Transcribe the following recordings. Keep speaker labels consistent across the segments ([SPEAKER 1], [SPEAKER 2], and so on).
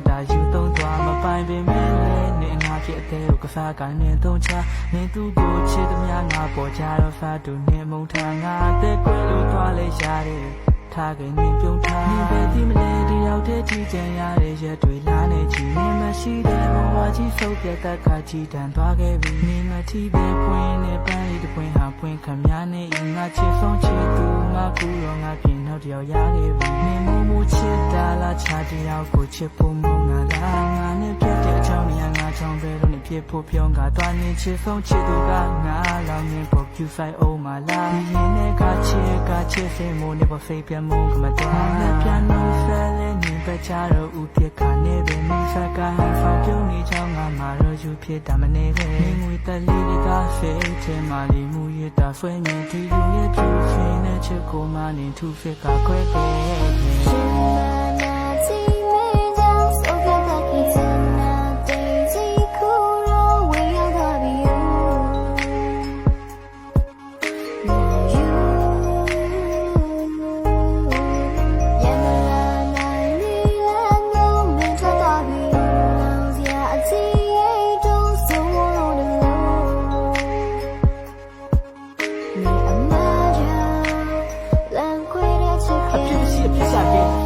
[SPEAKER 1] တာယူသုံးသွားမပိုင်ပေမဲ့လည်းနေငါဖြစ်တဲ့ကစားကနေသုံးချနေသူကိုချစ်သမျှငါပေါ်ကြတော့ဖတ်သူနေမုံထားငါအသက်ကွယ်လို့သွားလေရတယ်ထားခင်မြင်ပြုံးထားနေပဲဒီမလဲတယောက်တည်းကြည်ကြံရတဲ့ရက်တွေလာနေချီနေမရှိတဲ့ဘဝကြီးဆုပ်ပြတ်တက်ကကြည်တန်သွားခဲ့ပြီနေမထီးပဲပွင့်နေပန်းလေးတစ်ပွင့်ဟာပွင့်ခမများနေငါချစ်ဆုံးချစ်သူငါကူရောငါပြင်နောက်တယောက်ရခဲ့ပြီနေမိုးချစ်တာလားချာတယောက်ကိုချစ်ဖို့မုန်းငါလားငါနဲ့ပြတ်တဲ့အကြောင်းနေငါချောင်းပဲလို့နေဖြစ်ဖို့ပြုံးကသွားနေချစ်ဆုံးချစ်သူကငါလောင်နေဖို့ကျူဆိုင်အောင်မလားဒီရင်နဲ့ကချစ်စိတ်မိုးနေဖို့စိတ်ပြမုန်းကမတော်နဲ့ပြန်လို့ဆဲလဲနေပဲချတော့ဦးပြခါနေပဲမိစကားဟန်ဆောင်ပြုံးနေချောင်းငါမှာတော့ယူဖြစ်တာမနေပဲငွေတက်လေးတွေကစိတ်ထဲမှာလီမှုရတာဆွဲနေဒီလူရဲ့ကျူစင်းနဲ့ချစ်ကိုမနေထူဖြစ်ကခွဲခဲ့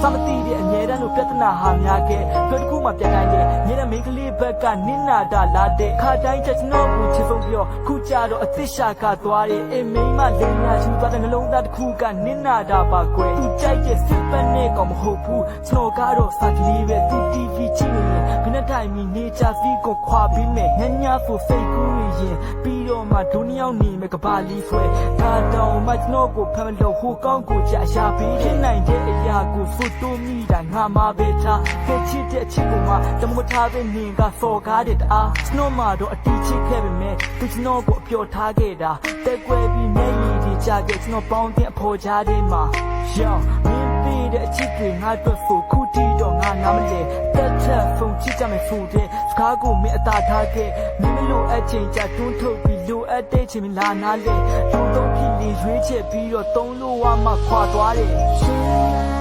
[SPEAKER 1] သမတိတဲ့အငြင်းတန်းလို့ပြဿနာဟာများခဲ့တွေ့တစ်ခုမှပြန်တိုင်းတဲ့ညနေမိန်းကလေးဘက်ကနင်းနာတာလာတဲ့ခါတိုင်းချက်ကျွန်တော်ကိုချစ်ဆုံးပြောခုကြတော့အသစ်ရှာကသွားတယ်အိမ်မိန်းမလိန်ညာချူသွားတဲ့နှလုံးသားတစ်ခုကနင်းနာတာပါကွယ်သူကြိုက်တဲ့စစ်ပတ်နဲ့ကောင်မဟုတ်ဘူးကျွန်တော်ကတော့စာကလေးပဲသူ TV ကြည့်နေရင်ဘယ်နဲ့တိုင်မီနေချာစီကိုခွာပြီးမယ်ညညာဖို့စိတ်ကူးရင်ပြီးတော့မှဒုနှစ်ယောက်နေမယ်ကဘာလီဆွဲဒါတောင်မှကျွန်တော်ကိုဖမ်းလို့ဟိုကောင်းကိုကြာရှာပြီးဖြစ်နိုင်တဲ့အရာကိုဖူတိုးမိတာငါမှာပဲထားကဲချစ်တဲ့ချစ်ကိုမှတမထားပဲနေကစော်ကားတဲ့အားကျွန်တော်မှတော့အတီးချစ်ခဲ့ပေမဲ့သူကျွန်တော်ကိုအပျော်ထားခဲ့တာတက်ကွယ်ပြီးမျက်ရည်တွေကြာခဲ့ကျွန်တော်ပေါင်းတဲ့အဖော်ချတဲ့မှာယောမင်းပေးတဲ့အချစ်တွေငါတို့ဆိုခုတီတော့ငါနားမလဲတက်ချက်ဖုန်ချစ်ကြမယ်ဆိုတဲ့စကားကိုမင်းအသာထားခဲ့မင်းမလို့အချိန်ကြာတွန်းထုတ်ပြီးလိုအပ်တဲ့ချိန်လာနားလဲလူတော့ဖြစ်လေရွေးချက်ပြီးတော့သုံးလို့ဝမှခွာသွားတယ်